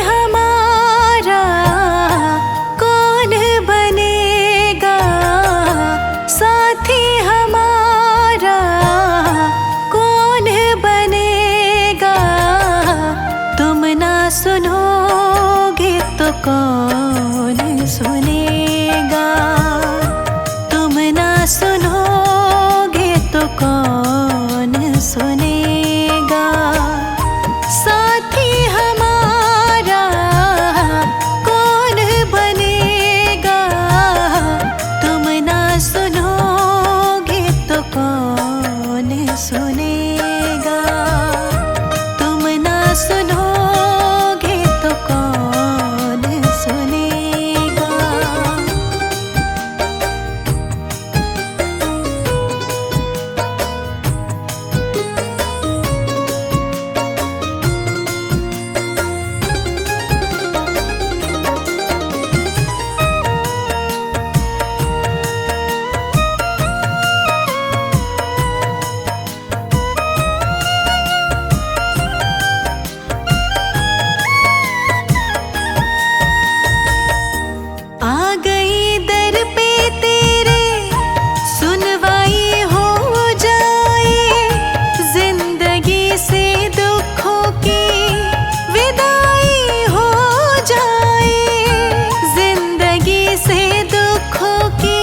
हमारा कौन बनेगा, साथी हमारा कौन बनेगा। तुम ना सुनोगे तो कौन सुनेगा, तुम ना सुनोगे तो कौन सुनेगा। साथी हमारा कौन बनेगा, तुम ना सुनोगे तो कौन सुनेगा, तुम ना सुनोगे तो कौन सुनेगा। आ गई दर पे तेरे सुनवाई हो जाए, जिंदगी से दुखों की विदाई हो जाए, जिंदगी से दुखों की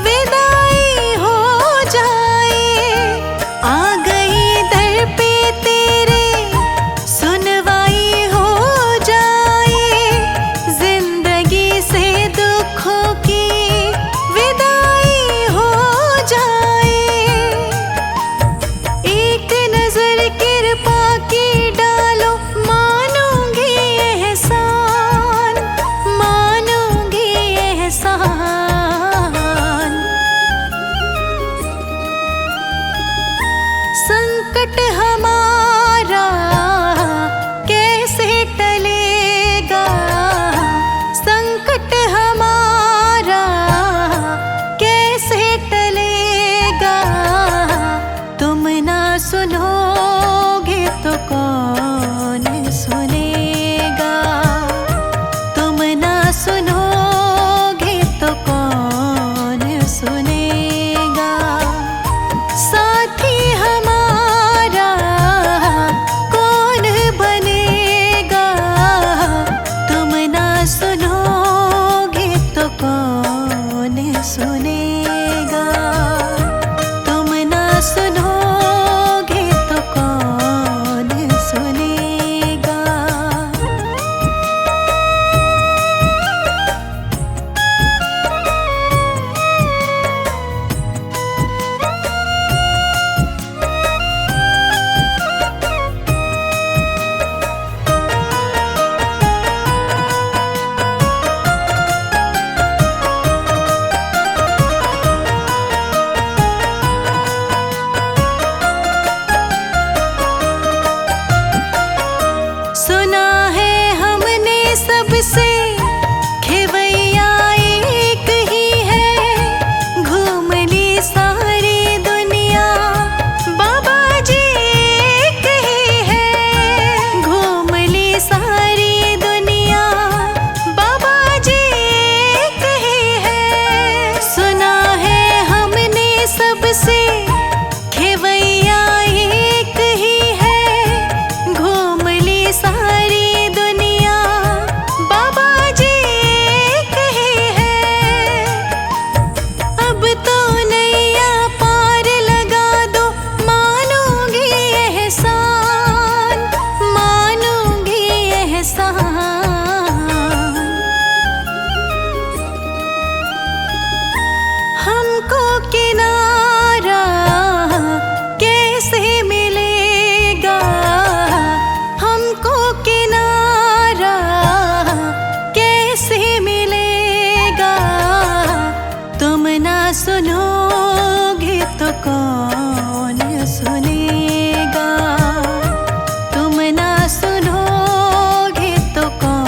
विदाई हो जाए। आ गई दर पे तेरे सुनवाई हो जाए, जिंदगी से दुखों की विदाई हो जाए। एक नजर कृपा की डालो, मानूंगी एहसान, मानूंगी एहसान। संकट हमारा कैसे टलेगा, संकट हमारा कैसे टलेगा। तुम ना सुनोगे तो कौन सुनेगा, तुम ना सुनोगे तो कौन सुनेगा। साथी हमारा कौन बनेगा, तुम ना सुनोगे तो कौन सुनेगा, तुम ना सुनोगे तो कौन सुनेगा। सुना है हमने सबसे खेवैया एक ही है, घूम ली सारी दुनिया बाबा जी एक ही है, घूम ली सारी दुनिया बाबा जी एक ही है। सुना है हमने सबसे खेवैया एक ही है, घूम ली सारी दुनिया बाबा जी एक ही है। अब तो नैया पार लगा दो, मानूंगी एहसान, मानूंगी एहसान। हमको किनारा कैसे मिलेगा, हमको किनारा कैसे मिलेगा। तुम ना सुनोगे तो कौन सुनेगा, तुम ना सुनोगे तो कौन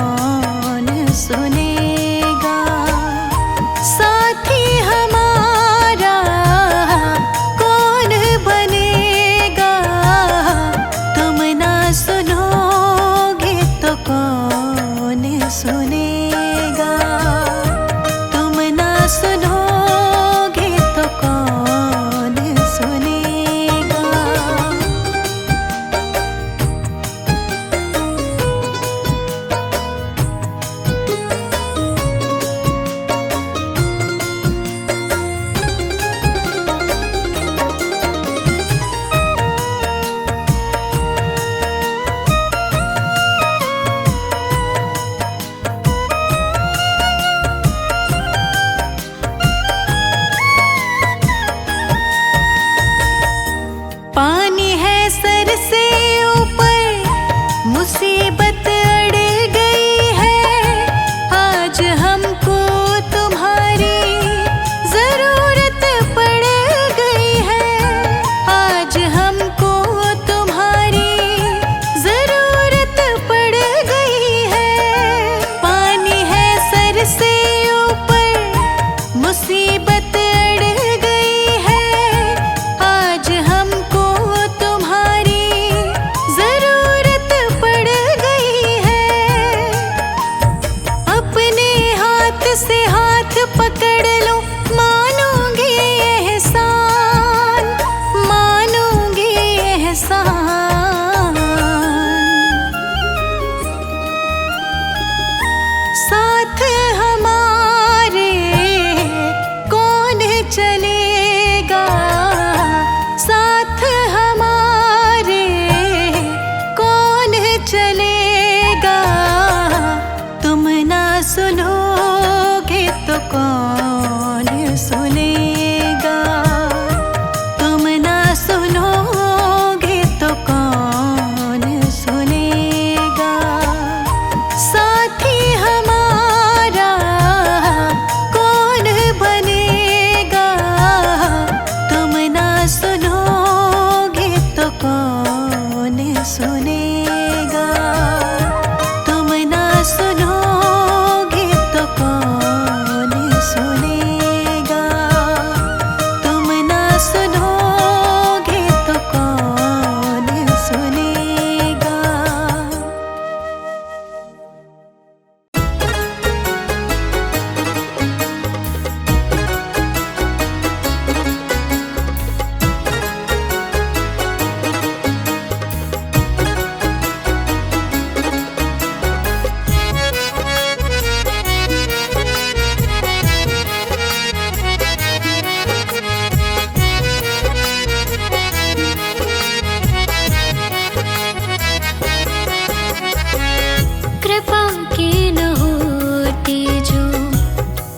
कृपा की न होती जो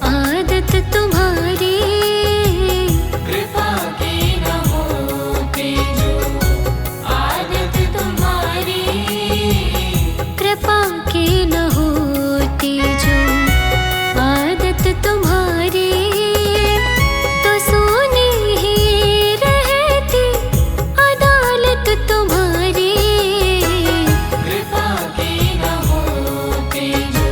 आदत तुम्हारी, कृपा की न होती जो आदत तुम्हारी, कृपा की न होती जो आदत तुम्हारी, तो सोनी ही रहती अदालत तुम्हारी। कृपा की न होती जो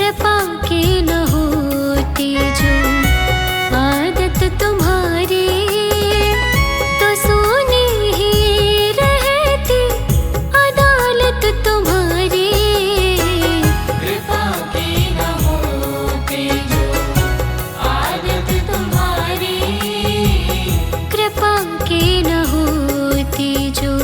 कृपा के न होती जो आदत तुम्हारी, तो सोनी ही रहती अदालत तुम्हारी। कृपा की न होती जो आदत तुम्हारी, कृपा के न होती जो।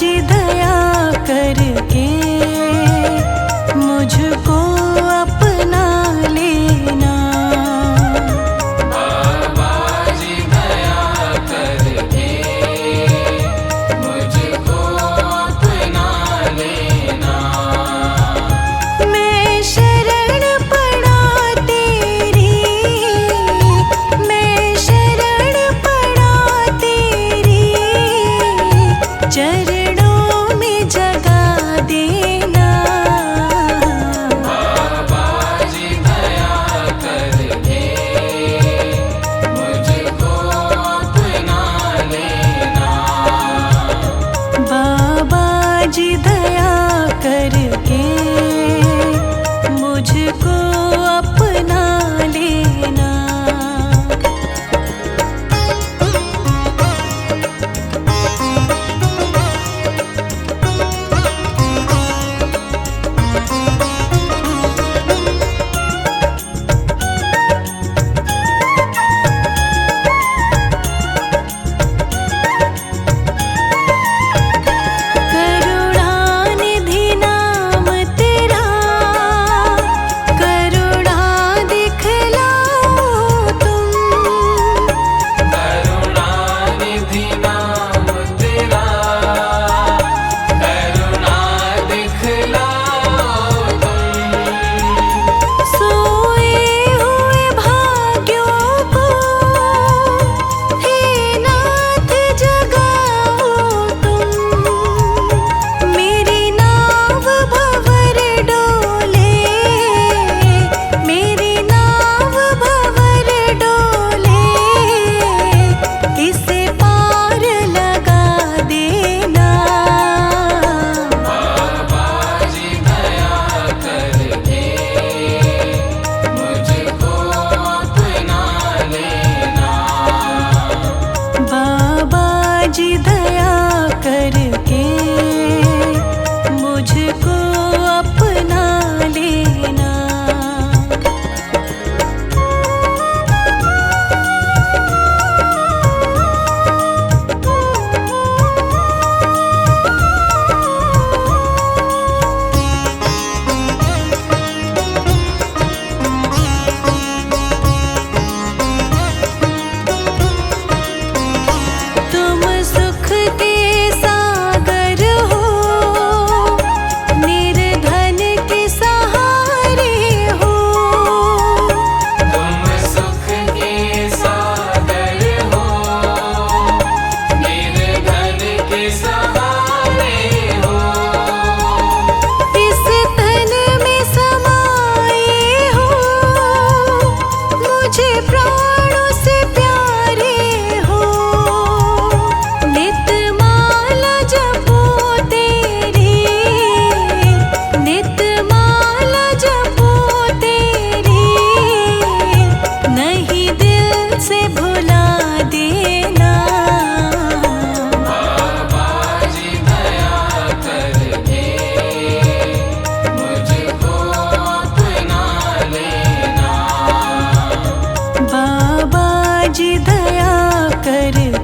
जी दया करके मुझको अपना लेना। बाबा जी दया करके मुझको अपना लेना। मैं शरण पड़ा तेरी, मैं शरण पड़ा तेरी, चरणों में जगा देना। बाबा जी दया करके मुझको अपना लेना। बाबा जी दया करके मुझको अपना लेना। करुणानिधि नाम तेरा, करुणा दिखलाओ तुम। करुणानिधि नाम तेरा, करुणा दिखलाओ तुम। सोए हुए भाग्यों को हे नाथ जगाओ तुम। मेरी नाव भंवर डोले, मेरी नाव भंवर डोले, इसे पार लगा देना। बाबा जी दया करके मुझको अपना लेना। बाबा जी दया करके मुझको अपना लेना। तुम सुख के सागर हो, निर्धन के सहारे हो। तुम सुख के सागर हो, निर्धन के सहारे हो। इस तन में समाए हो, मुझे प्राणों से प्यारे हो। नित माला जपो तेरी, नित माला जपो तेरी, नहीं दिल से भुला देना। बाबा जी दया करके मुझको अपना लेना। बाबा जी दया करके